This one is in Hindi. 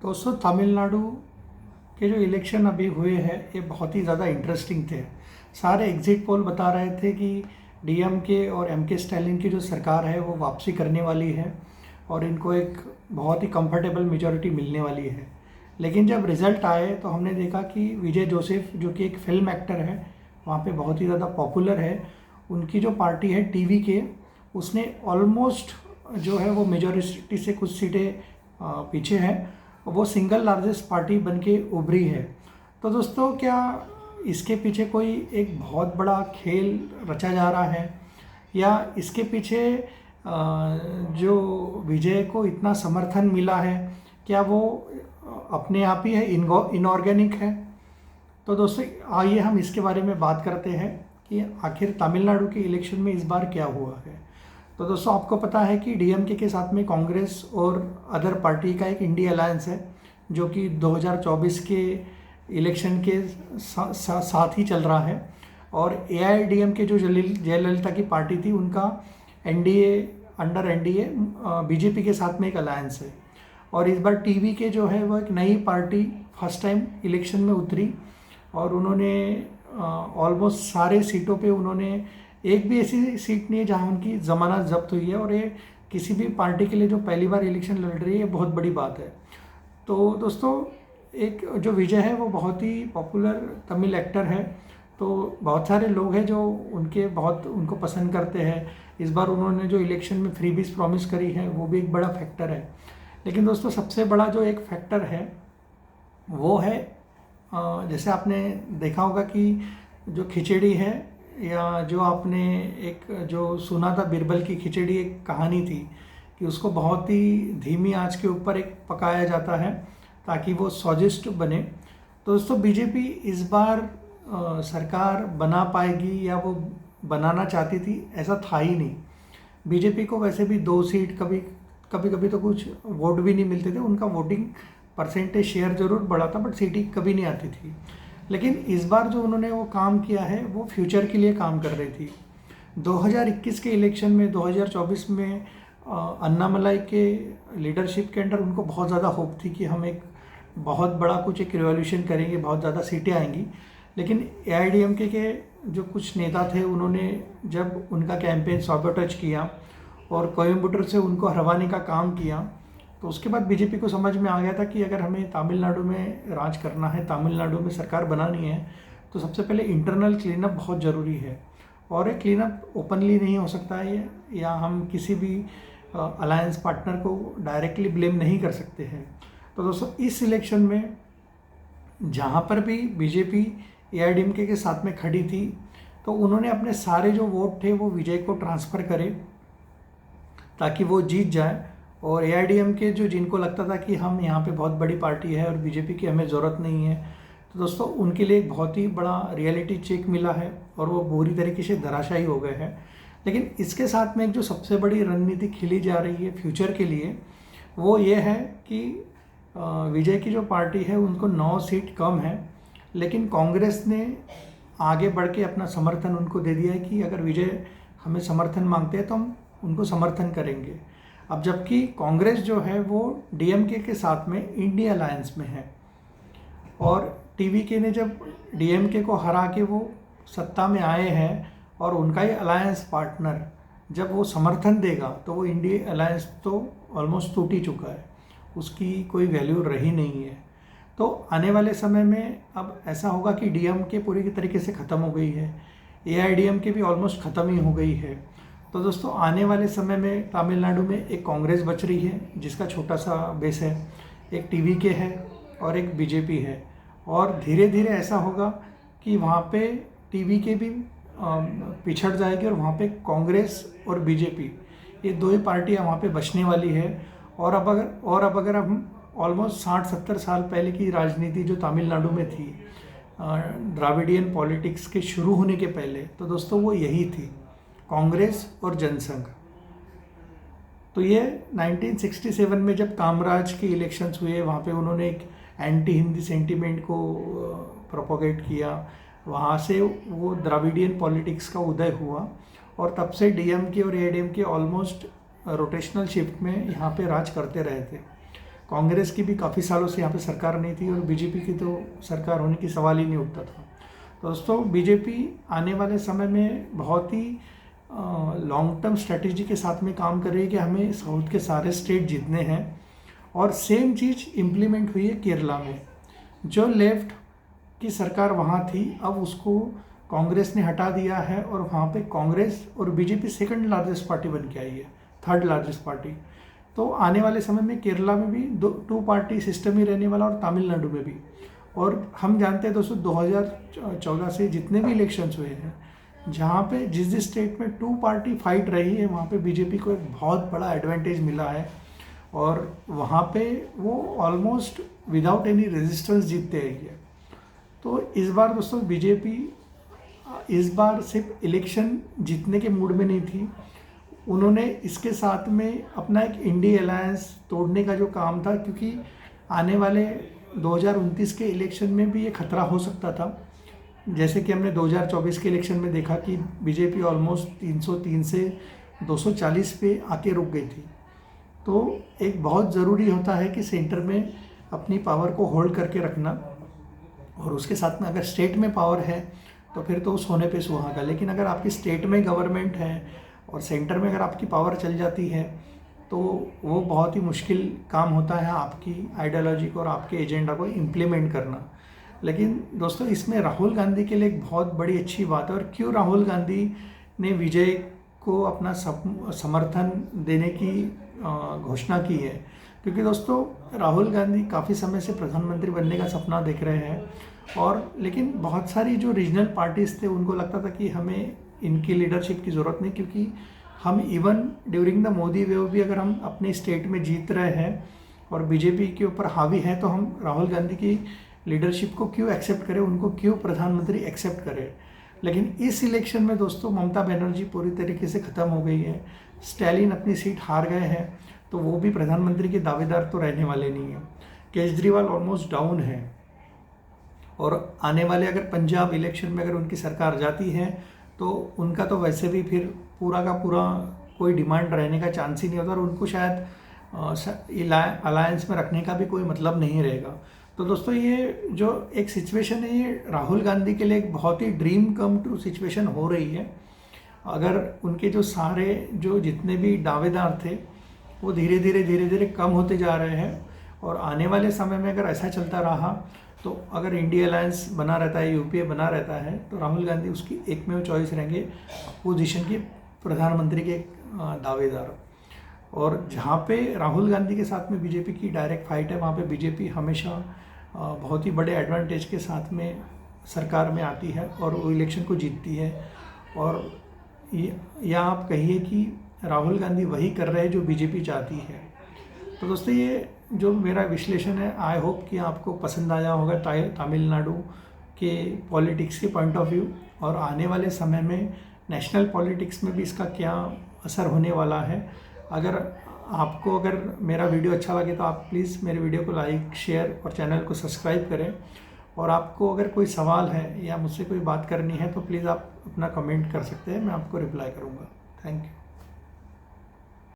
दोस्तों, तमिलनाडु के जो इलेक्शन अभी हुए हैं ये बहुत ही ज़्यादा इंटरेस्टिंग थे। सारे एग्जिट पोल बता रहे थे कि डीएमके और एमके स्टैलिन की जो सरकार है वो वापसी करने वाली है और इनको एक बहुत ही कंफर्टेबल मेजॉरिटी मिलने वाली है। लेकिन जब रिज़ल्ट आए तो हमने देखा कि विजय जोसेफ, जो कि एक फिल्म एक्टर है, वहाँ पे बहुत ही ज़्यादा पॉपुलर है। उनकी जो पार्टी है टीवी के, उसने ऑलमोस्ट जो है वो मेजॉरिटी से कुछ सीटें पीछे है। वो सिंगल लार्जेस्ट पार्टी बन के उभरी है। तो दोस्तों, क्या इसके पीछे कोई एक बहुत बड़ा खेल रचा जा रहा है, या इसके पीछे जो विजय को इतना समर्थन मिला है, क्या वो अपने आप ही है, इनऑर्गेनिक है? तो दोस्तों, आइए हम इसके बारे में बात करते हैं कि आखिर तमिलनाडु के इलेक्शन में इस बार क्या हुआ है। तो दोस्तों, आपको पता है कि डीएमके के साथ में कांग्रेस और अदर पार्टी का एक इंडिया अलायंस है, जो कि 2024 के इलेक्शन के साथ ही चल रहा है। और एआईएडीएमके जो जयललिता की पार्टी थी, उनका एनडीए, अंडर एनडीए बीजेपी के साथ में एक अलायंस है। और इस बार टीवी के जो है वो एक नई पार्टी फर्स्ट टाइम इलेक्शन में उतरी और उन्होंने ऑलमोस्ट सारे सीटों पे उन्होंने, एक भी ऐसी सीट नहीं है जहां उनकी ज़मानत जब्त हुई है। और ये किसी भी पार्टी के लिए जो पहली बार इलेक्शन लड़ रही है, ये बहुत बड़ी बात है। तो दोस्तों, एक जो विजय है वो बहुत ही पॉपुलर तमिल एक्टर है, तो बहुत सारे लोग हैं जो उनको पसंद करते हैं। इस बार उन्होंने जो इलेक्शन में फ्रीबीज प्रॉमिस करी है, वो भी एक बड़ा फैक्टर है। लेकिन दोस्तों, सबसे बड़ा जो एक फैक्टर है वो है, जैसे आपने देखा होगा कि जो खिचड़ी है, या जो आपने एक जो सुना था बीरबल की खिचड़ी, एक कहानी थी कि उसको बहुत ही धीमी आंच के ऊपर एक पकाया जाता है ताकि वो स्वादिष्ट बने। तो दोस्तों, बीजेपी इस बार सरकार बना पाएगी या वो बनाना चाहती थी, ऐसा था ही नहीं। बीजेपी को वैसे भी 2 सीट, कभी कभी तो कुछ वोट भी नहीं मिलते थे। उनका वोटिंग परसेंटेज शेयर जरूर बढ़ा था, बट सीटें कभी नहीं आती थी। लेकिन इस बार जो उन्होंने वो काम किया है, वो फ्यूचर के लिए काम कर रही थी। 2021 के इलेक्शन में, 2024 में अन्नामलाई के लीडरशिप के अंडर उनको बहुत ज़्यादा होप थी कि हम एक बहुत बड़ा कुछ एक रिवॉल्यूशन करेंगे, बहुत ज़्यादा सीटें आएंगी। लेकिन एआईएडीएमके के जो कुछ नेता थे, उन्होंने जब उनका कैंपेन सॉबोटेज किया और कोयम्बटूर से उनको हरवाने का काम किया, तो उसके बाद बीजेपी को समझ में आ गया था कि अगर हमें तमिलनाडु में राज करना है, तमिलनाडु में सरकार बनानी है, तो सबसे पहले इंटरनल क्लीनअप बहुत ज़रूरी है। और ये क्लीनअप ओपनली नहीं हो सकता है, या हम किसी भी अलायंस पार्टनर को डायरेक्टली ब्लेम नहीं कर सकते हैं। तो दोस्तों, इस इलेक्शन में जहाँ पर भी बीजेपी एआईएडीएमके के साथ में खड़ी थी, तो उन्होंने अपने सारे जो वोट थे वो विजय को ट्रांसफ़र करे ताकि वो जीत जाए। और एआईएडीएमके जो, जिनको लगता था कि हम यहाँ पे बहुत बड़ी पार्टी है और बीजेपी की हमें ज़रूरत नहीं है, तो दोस्तों उनके लिए एक बहुत ही बड़ा रियलिटी चेक मिला है और वो बुरी तरीके से धराशायी हो गए हैं। लेकिन इसके साथ में एक जो सबसे बड़ी रणनीति खिली जा रही है फ्यूचर के लिए, वो ये है कि विजय की जो पार्टी है उनको 9 सीट कम है, लेकिन कांग्रेस ने आगे बढ़ के अपना समर्थन उनको दे दिया है कि अगर विजय हमें समर्थन मांगते हैं तो हम उनको समर्थन करेंगे। अब जबकि कांग्रेस जो है वो डीएमके के साथ में इंडिया अलायंस में है, और टीवीके ने जब डीएमके को हरा के वो सत्ता में आए हैं, और उनका ही अलायंस पार्टनर जब वो समर्थन देगा, तो वो इंडिया अलायंस तो ऑलमोस्ट टूट ही चुका है, उसकी कोई वैल्यू रही नहीं है। तो आने वाले समय में अब ऐसा होगा कि डीएमके पूरी तरीके से ख़त्म हो गई है, एआईएडीएमके भी ऑलमोस्ट ख़त्म ही हो गई है। तो दोस्तों, आने वाले समय में तमिलनाडु में एक कांग्रेस बच रही है जिसका छोटा सा बेस है, एक टीवीके है और एक बीजेपी है। और धीरे धीरे ऐसा होगा कि वहाँ पे टीवीके भी पिछड़ जाएगी और वहाँ पे कांग्रेस और बीजेपी, ये 2 ही पार्टियाँ वहाँ पे बचने वाली है। और अब अगर हम ऑलमोस्ट 60-70 साल पहले की राजनीति जो तमिलनाडु में थी, द्राविडियन पॉलिटिक्स के शुरू होने के पहले, तो दोस्तों वो यही थी, कांग्रेस और जनसंघ। तो ये 1967 में जब कामराज के इलेक्शंस हुए, वहाँ पे उन्होंने एक एंटी हिंदी सेंटीमेंट को प्रोपोगेट किया, वहाँ से वो द्राविडियन पॉलिटिक्स का उदय हुआ। और तब से डीएमके और एआईएडीएमके ऑलमोस्ट रोटेशनल शिफ्ट में यहाँ पे राज करते रहे थे। कांग्रेस की भी काफ़ी सालों से यहाँ पे सरकार नहीं थी और बीजेपी की तो सरकार होने की सवाल ही नहीं उठता था। तो दोस्तों बीजेपी आने वाले समय में बहुत ही लॉन्ग टर्म स्ट्रेटेजी के साथ में काम कर रही है कि हमें साउथ के सारे स्टेट जीतने हैं। और सेम चीज़ इम्प्लीमेंट हुई है केरला में। जो लेफ्ट की सरकार वहाँ थी, अब उसको कांग्रेस ने हटा दिया है और वहाँ पे कांग्रेस और बीजेपी सेकंड लार्जेस्ट पार्टी बन के आई है, थर्ड लार्जेस्ट पार्टी। तो आने वाले समय में केरला में भी टू पार्टी सिस्टम ही रहने वाला और तमिलनाडु में भी। और हम जानते हैं दोस्तों 2014 से जितने भी इलेक्शंस हुए हैं, जहाँ पे जिस स्टेट में टू पार्टी फाइट रही है, वहाँ पे बीजेपी को एक बहुत बड़ा एडवांटेज मिला है और वहाँ पे वो ऑलमोस्ट विदाउट एनी रेजिस्टेंस जीतते आई है। तो इस बार दोस्तों बीजेपी इस बार सिर्फ इलेक्शन जीतने के मूड में नहीं थी, उन्होंने इसके साथ में अपना एक इंडी अलायंस तोड़ने का जो काम था, क्योंकि आने वाले 2029 के इलेक्शन में भी ये खतरा हो सकता था। जैसे कि हमने 2024 के इलेक्शन में देखा कि बीजेपी ऑलमोस्ट 303 से 240 पे आके रुक गई थी। तो एक बहुत ज़रूरी होता है कि सेंटर में अपनी पावर को होल्ड करके रखना, और उसके साथ में अगर स्टेट में पावर है तो फिर तो सोने पे सुहागा। लेकिन अगर आपकी स्टेट में गवर्नमेंट है और सेंटर में अगर आपकी पावर चल जाती है तो वो बहुत ही मुश्किल काम होता है आपकी आइडियोलॉजी को और आपके एजेंडा को इम्प्लीमेंट करना। लेकिन दोस्तों इसमें राहुल गांधी के लिए एक बहुत बड़ी अच्छी बात है। और क्यों राहुल गांधी ने विजय को अपना समर्थन देने की घोषणा की है, क्योंकि दोस्तों राहुल गांधी काफ़ी समय से प्रधानमंत्री बनने का सपना देख रहे हैं। और लेकिन बहुत सारी जो रीजनल पार्टीज़ थे उनको लगता था कि हमें इनकी लीडरशिप की ज़रूरत नहीं, क्योंकि हम even during the Modi wave भी अगर हम अपने स्टेट में जीत रहे हैं और बीजेपी के ऊपर हावी हैं, तो हम राहुल गांधी की लीडरशिप को क्यों एक्सेप्ट करें, उनको क्यों प्रधानमंत्री एक्सेप्ट करें। लेकिन इस इलेक्शन में दोस्तों ममता बनर्जी पूरी तरीके से ख़त्म हो गई है, स्टैलिन अपनी सीट हार गए हैं, तो वो भी प्रधानमंत्री के दावेदार तो रहने वाले नहीं हैं। केजरीवाल ऑलमोस्ट डाउन है, और आने वाले अगर पंजाब इलेक्शन में अगर उनकी सरकार जाती है तो उनका तो वैसे भी फिर पूरा का पूरा कोई डिमांड रहने का चांस ही नहीं होता, और उनको शायद अलायंस में रखने का भी कोई मतलब नहीं रहेगा। तो दोस्तों ये जो एक सिचुएशन है, ये राहुल गांधी के लिए एक बहुत ही ड्रीम कम ट्रू सिचुएशन हो रही है। अगर उनके जो सारे जो जितने भी दावेदार थे वो धीरे धीरे कम होते जा रहे हैं, और आने वाले समय में अगर ऐसा चलता रहा तो अगर इंडिया अलायंस बना रहता है, यूपीए बना रहता है, तो राहुल गांधी उसकी एकमेव चॉइस रहेंगे अपोजिशन के प्रधानमंत्री के दावेदार। और जहाँ पे राहुल गांधी के साथ में बीजेपी की डायरेक्ट फाइट है, वहाँ पे बीजेपी हमेशा बहुत ही बड़े एडवांटेज के साथ में सरकार में आती है और वो इलेक्शन को जीतती है। और या आप कहिए कि राहुल गांधी वही कर रहे हैं जो बीजेपी चाहती है। तो दोस्तों ये जो मेरा विश्लेषण है, आई होप कि आपको पसंद आया होगा तमिलनाडु के पॉलिटिक्स के पॉइंट ऑफ व्यू, और आने वाले समय में नेशनल पॉलिटिक्स में भी इसका क्या असर होने वाला है। अगर मेरा वीडियो अच्छा लगे तो आप प्लीज़ मेरे वीडियो को लाइक, शेयर और चैनल को सब्सक्राइब करें। और आपको अगर कोई सवाल है या मुझसे कोई बात करनी है तो प्लीज़ आप अपना कमेंट कर सकते हैं, मैं आपको रिप्लाई करूँगा। Thank you.